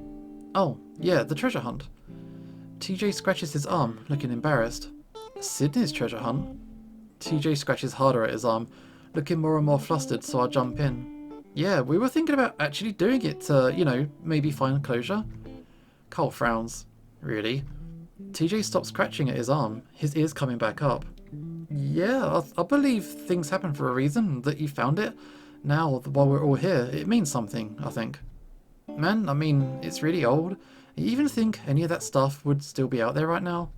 Oh, yeah, the treasure hunt. TJ scratches his arm, looking embarrassed. Sydney's treasure hunt? TJ scratches harder at his arm, looking more and more flustered, so I jump in. Yeah, we were thinking about actually doing it to, maybe find closure. Cole frowns. Really? TJ stops scratching at his arm, his ears coming back up. Yeah, I believe things happen for a reason, that you found it. Now, while we're all here, it means something, I think. Man, I mean, it's really old. You even think any of that stuff would still be out there right now?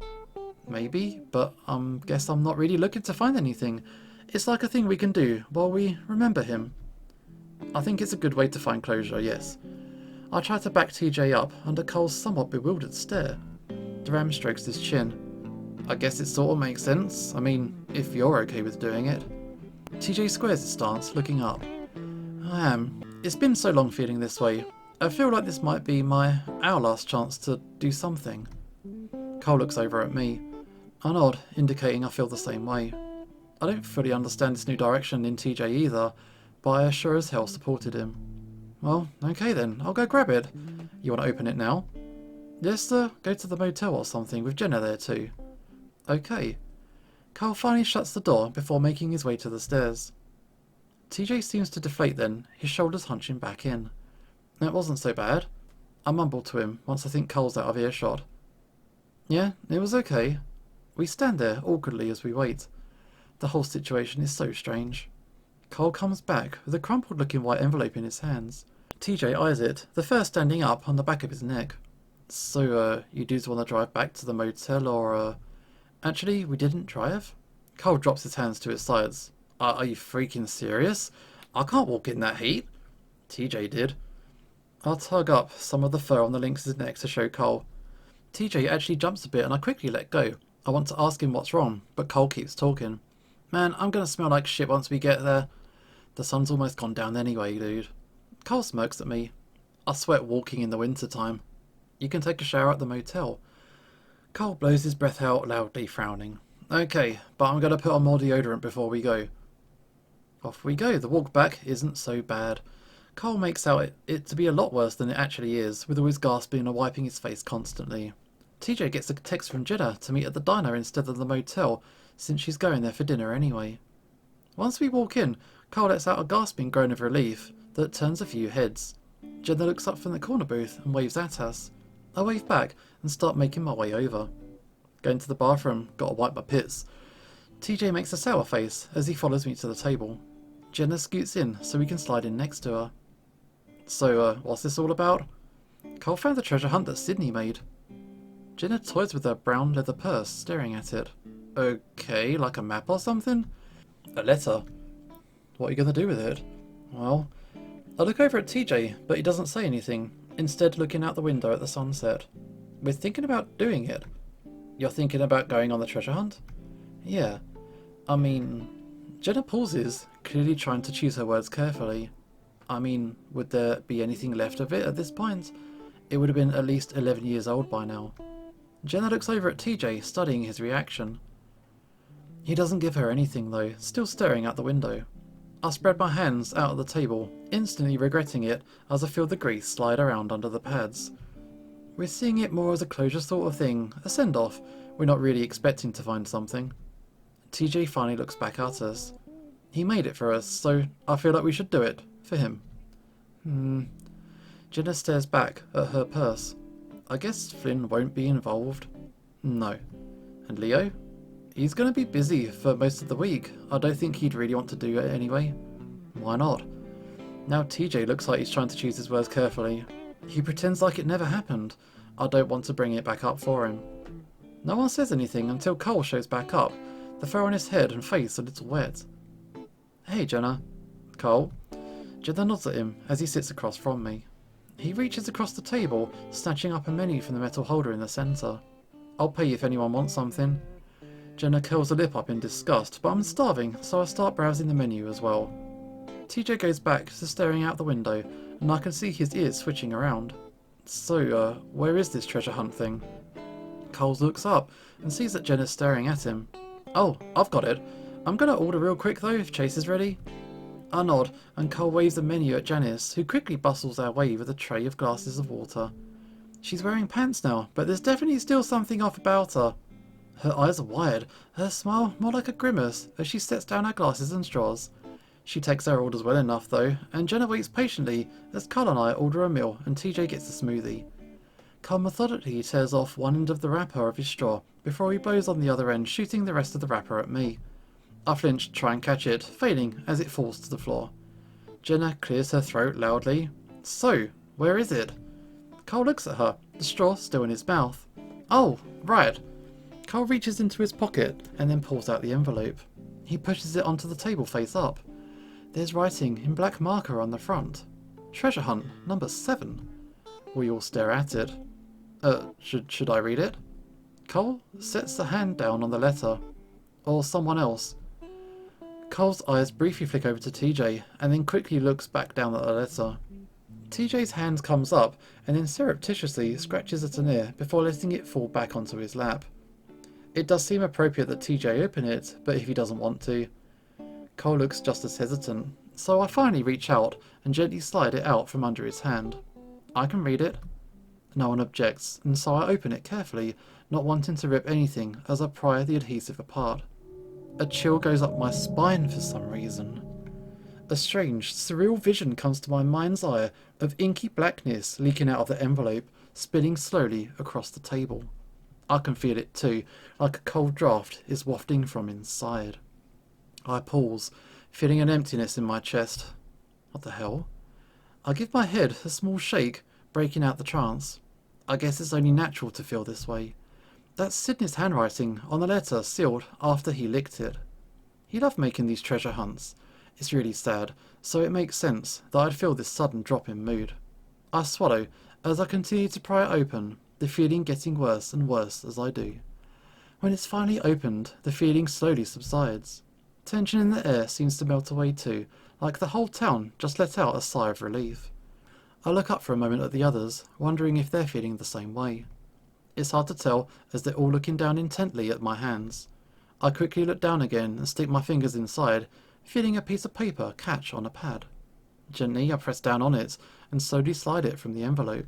Maybe, but guess I'm not really looking to find anything. It's like a thing we can do while we remember him. I think it's a good way to find closure, yes. I try to back TJ up under Cole's somewhat bewildered stare. Duran strokes his chin. I guess it sort of makes sense. I mean, if you're okay with doing it. TJ squares his stance, looking up. I am. It's been so long feeling this way. I feel like this might be our last chance to do something. Cole looks over at me. I nod, indicating I feel the same way. I don't fully understand this new direction in TJ either, but I sure as hell supported him. Well, okay then, I'll go grab it. You want to open it now? Yes, sir. Go to the motel or something with Jenna there too. Okay. Cole finally shuts the door before making his way to the stairs. TJ seems to deflate then, his shoulders hunching back in. That wasn't so bad. I mumble to him once I think Cole's out of earshot. Yeah, it was okay. We stand there awkwardly as we wait. The whole situation is so strange. Cole comes back with a crumpled looking white envelope in his hands. TJ eyes it, the fur standing up on the back of his neck. So, you dudes want to drive back to the motel or, Actually, we didn't drive? Cole drops his hands to his sides. Are you freaking serious? I can't walk in that heat. TJ did. I'll tug up some of the fur on the lynx's neck to show Cole. TJ actually jumps a bit and I quickly let go. I want to ask him what's wrong, but Cole keeps talking. Man, I'm gonna smell like shit once we get there. The sun's almost gone down anyway, dude. Cole smirks at me. I sweat walking in the winter time. You can take a shower at the motel. Cole blows his breath out loudly, frowning. Okay, but I'm gonna put on more deodorant before we go. Off we go. The walk back isn't so bad. Cole makes out it to be a lot worse than it actually is, with always gasping and wiping his face constantly. TJ gets a text from Jenna to meet at the diner instead of the motel, since she's going there for dinner anyway. Once we walk in, Cole lets out a gasping groan of relief that turns a few heads. Jenna looks up from the corner booth and waves at us. I wave back and start making my way over. Going to the bathroom, gotta wipe my pits. TJ makes a sour face as he follows me to the table. Jenna scoots in so we can slide in next to her. So, what's this all about? Cole found the treasure hunt that Sydney made. Jenna toys with her brown leather purse, staring at it. Okay, like a map or something? A letter. What are you going to do with it? Well, I look over at TJ, but he doesn't say anything, instead looking out the window at the sunset. We're thinking about doing it. You're thinking about going on the treasure hunt? Yeah. I mean... Jenna pauses, clearly trying to choose her words carefully. I mean, would there be anything left of it at this point? It would have been at least 11 years old by now. Jenna looks over at TJ, studying his reaction. He doesn't give her anything though, still staring out the window. I spread my hands out at the table, instantly regretting it as I feel the grease slide around under the pads. We're seeing it more as a closure sort of thing, a send-off. We're not really expecting to find something. TJ finally looks back at us. He made it for us, so I feel like we should do it. For him. Jenna stares back at her purse. I guess Flynn won't be involved. No. And Leo? He's going to be busy for most of the week. I don't think he'd really want to do it anyway. Why not? Now TJ looks like he's trying to choose his words carefully. He pretends like it never happened. I don't want to bring it back up for him. No one says anything until Cole shows back up, the fur on his head and face a little wet. Hey Jenna. Cole. Jenna nods at him as he sits across from me. He reaches across the table, snatching up a menu from the metal holder in the centre. I'll pay if anyone wants something. Jenna curls a lip up in disgust, but I'm starving, so I start browsing the menu as well. TJ goes back to staring out the window, and I can see his ears switching around. So, where is this treasure hunt thing? Cole looks up and sees that Jenna's staring at him. Oh, I've got it. I'm gonna order real quick though, if Chase is ready. I nod, and Cole waves the menu at Janice, who quickly bustles our way with a tray of glasses of water. She's wearing pants now, but there's definitely still something off about her. Her eyes are wide, her smile more like a grimace as she sets down her glasses and straws. She takes our orders well enough though, and Jenna waits patiently as Carl and I order a meal and TJ gets a smoothie. Carl methodically tears off one end of the wrapper of his straw before he blows on the other end, shooting the rest of the wrapper at me. I flinch to try and catch it, failing as it falls to the floor. Jenna clears her throat loudly. So, where is it? Carl looks at her, the straw still in his mouth. Oh, right. Carl reaches into his pocket and then pulls out the envelope. He pushes it onto the table face up. There's writing in black marker on the front. Treasure hunt number 7. We all stare at it. Should I read it? Carl sets the hand down on the letter. Or someone else. Carl's eyes briefly flick over to TJ and then quickly looks back down at the letter. TJ's hand comes up and then surreptitiously scratches at an ear before letting it fall back onto his lap. It does seem appropriate that TJ open it, but if he doesn't want to. Carl looks just as hesitant, so I finally reach out and gently slide it out from under his hand. I can read it. No one objects, and so I open it carefully, not wanting to rip anything as I pry the adhesive apart. A chill goes up my spine for some reason. A strange, surreal vision comes to my mind's eye of inky blackness leaking out of the envelope, spilling slowly across the table. I can feel it too, like a cold draft is wafting from inside. I pause, feeling an emptiness in my chest. What the hell? I give my head a small shake, breaking out the trance. I guess it's only natural to feel this way. That's Sydney's handwriting on the letter sealed after he licked it. He loved making these treasure hunts. It's really sad, so it makes sense that I'd feel this sudden drop in mood. I swallow as I continue to pry it open, the feeling getting worse and worse as I do. When it's finally opened, the feeling slowly subsides. Tension in the air seems to melt away too, like the whole town just let out a sigh of relief. I look up for a moment at the others, wondering if they're feeling the same way. It's hard to tell as they're all looking down intently at my hands. I quickly look down again and stick my fingers inside, feeling a piece of paper catch on a pad. Gently I press down on it and slowly slide it from the envelope.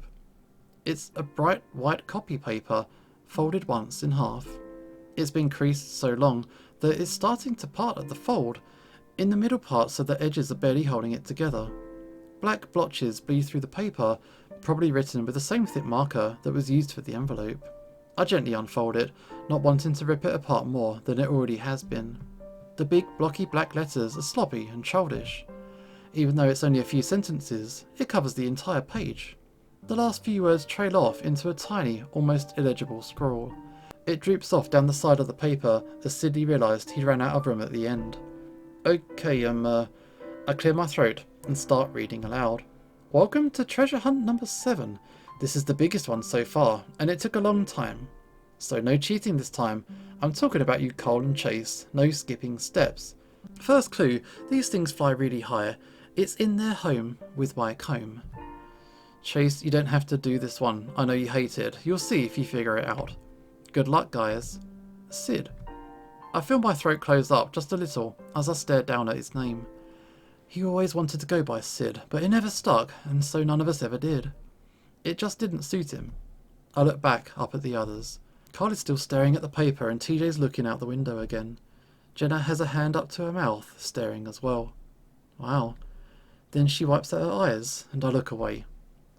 It's a bright white copy paper, folded once in half. It's been creased so long that it's starting to part at the fold, in the middle part so the edges are barely holding it together. Black blotches bleed through the paper, probably written with the same thick marker that was used for the envelope. I gently unfold it, not wanting to rip it apart more than it already has been. The big blocky black letters are sloppy and childish. Even though it's only a few sentences, it covers the entire page. The last few words trail off into a tiny, almost illegible scrawl. It droops off down the side of the paper as Sydney realised he'd ran out of room at the end. Okay, I clear my throat and start reading aloud. Welcome to treasure hunt number 7. This is the biggest one so far, and it took a long time. So no cheating this time. I'm talking about you, Cole and Chase. No skipping steps. First clue, these things fly really high. It's in their home with my comb. Chase, you don't have to do this one. I know you hate it. You'll see if you figure it out. Good luck, guys. Sid. I feel my throat close up just a little as I stare down at his name. He always wanted to go by Sid, but it never stuck, and so none of us ever did. It just didn't suit him. I look back up at the others. Carl is still staring at the paper and TJ's looking out the window again. Jenna has a hand up to her mouth, staring as well. Wow. Then she wipes at her eyes, and I look away.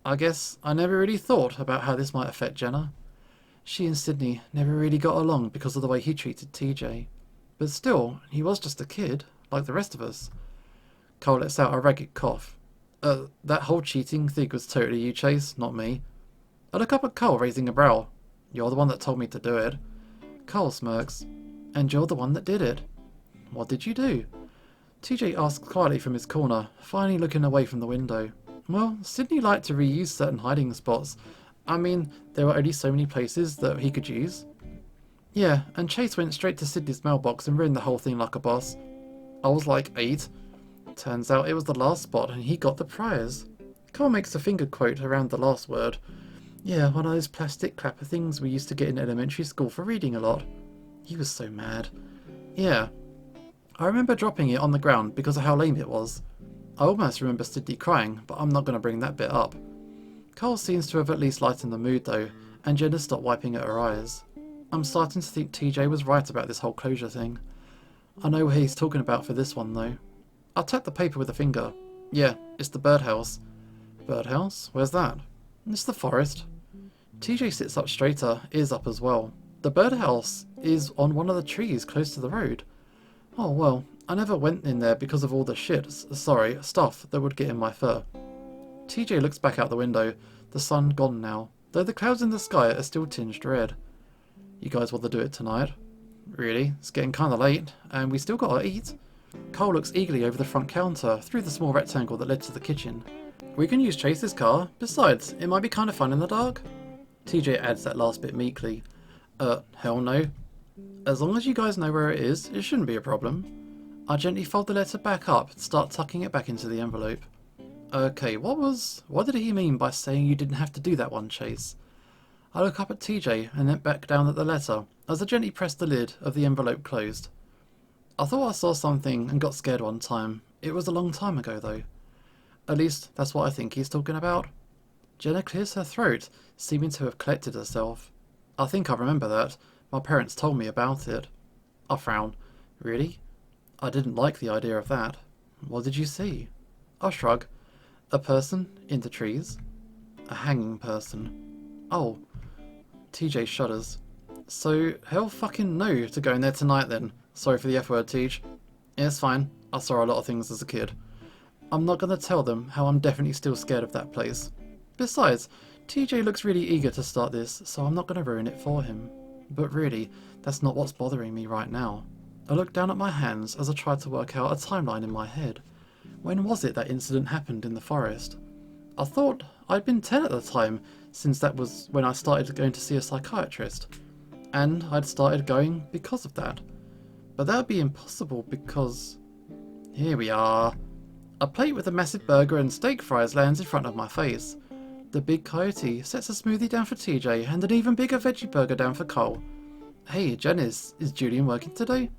I guess I never really thought about how this might affect Jenna. She and Sydney never really got along because of the way he treated TJ. But still, he was just a kid, like the rest of us. Cole lets out a ragged cough. That whole cheating thing was totally you, Chase, not me. I look up at Cole, raising a brow. You're the one that told me to do it. Cole smirks. And you're the one that did it. What did you do? TJ asks quietly from his corner, finally looking away from the window. Well, Sydney liked to reuse certain hiding spots. I mean, there were only so many places that he could use. Yeah, and Chase went straight to Sydney's mailbox and ruined the whole thing like a boss. I was like 8. Turns out it was the last spot and he got the prize. Cole makes a finger quote around the last word. Yeah, one of those plastic clapper things we used to get in elementary school for reading a lot. He was so mad. Yeah. I remember dropping it on the ground because of how lame it was. I almost remember Sydney crying, but I'm not going to bring that bit up. Cole seems to have at least lightened the mood though, and Jenna stopped wiping at her eyes. I'm starting to think TJ was right about this whole closure thing. I know what he's talking about for this one though. I tapped the paper with a finger. Yeah, it's the birdhouse. Birdhouse? Where's that? It's the forest. TJ sits up straighter, ears up as well. The birdhouse is on one of the trees close to the road. Oh well, I never went in there because of all the stuff that would get in my fur. TJ looks back out the window, the sun gone now, though the clouds in the sky are still tinged red. You guys want to do it tonight? Really? It's getting kinda late, and we still gotta eat. Cole looks eagerly over the front counter, through the small rectangle that led to the kitchen. We can use Chase's car. Besides, it might be kinda fun in the dark. TJ adds that last bit meekly. Hell no. As long as you guys know where it is, it shouldn't be a problem. I gently fold the letter back up and start tucking it back into the envelope. Okay, what did he mean by saying you didn't have to do that one, Chase? I look up at TJ and then back down at the letter as I gently press the lid of the envelope closed. I thought I saw something and got scared one time. It was a long time ago though. At least that's what I think he's talking about. Jenna clears her throat, seeming to have collected herself. I think I remember that. My parents told me about it. I frown. Really? I didn't like the idea of that. What did you see? I shrug. A person in the trees? A hanging person. Oh. TJ shudders. So, hell fucking no to go in there tonight then. Sorry for the F word, Tej. Yeah, it's fine. I saw a lot of things as a kid. I'm not gonna tell them how I'm definitely still scared of that place. Besides, TJ looks really eager to start this, so I'm not gonna ruin it for him. But really, that's not what's bothering me right now. I look down at my hands as I try to work out a timeline in my head. When was it that incident happened in the forest? I thought I'd been 10 at the time, since that was when I started going to see a psychiatrist. And I'd started going because of that. But that would be impossible because... Here we are. A plate with a massive burger and steak fries lands in front of my face. The big coyote sets a smoothie down for TJ and an even bigger veggie burger down for Cole. Hey, Janice, is Julian working today?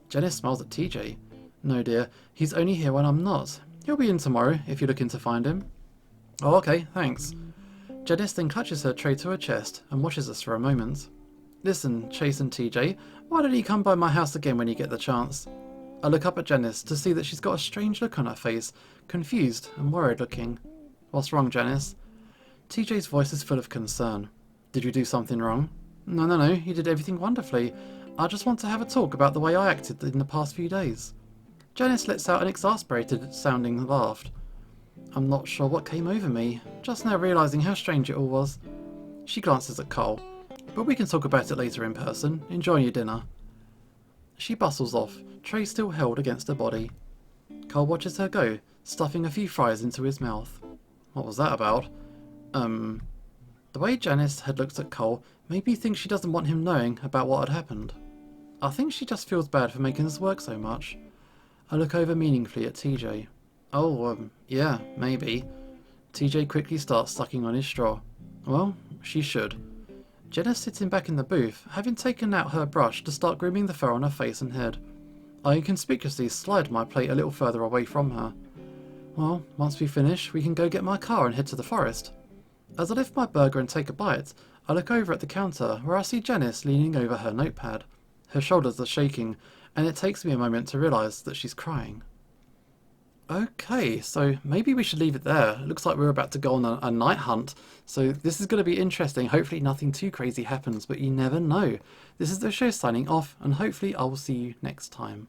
Janice smiles at TJ. No dear, he's only here when I'm not. He'll be in tomorrow if you're looking to find him. Oh, okay, thanks. Janice then clutches her tray to her chest and watches us for a moment. Listen, Chase and TJ, why don't you come by my house again when you get the chance? I look up at Janice to see that she's got a strange look on her face, confused and worried looking. What's wrong, Janice? TJ's voice is full of concern. Did you do something wrong? No, you did everything wonderfully. I just want to have a talk about the way I acted in the past few days. Janice lets out an exasperated sounding laugh. I'm not sure what came over me, just now realising how strange it all was. She glances at Cole. But we can talk about it later in person. Enjoy your dinner. She bustles off, tray still held against her body. Cole watches her go, stuffing a few fries into his mouth. What was that about? The way Janice had looked at Cole made me think she doesn't want him knowing about what had happened. I think she just feels bad for making us work so much. I look over meaningfully at TJ. Oh, yeah, maybe. TJ quickly starts sucking on his straw. Well, she should. Jenna's sitting back in the booth, having taken out her brush to start grooming the fur on her face and head. I inconspicuously slide my plate a little further away from her. Well, once we finish, we can go get my car and head to the forest. As I lift my burger and take a bite, I look over at the counter where I see Janice leaning over her notepad. Her shoulders are shaking, and it takes me a moment to realise that she's crying. Okay, so maybe we should leave it there. It looks like we're about to go on a night hunt, so this is going to be interesting. Hopefully nothing too crazy happens, but you never know. This is the show signing off, and hopefully I will see you next time.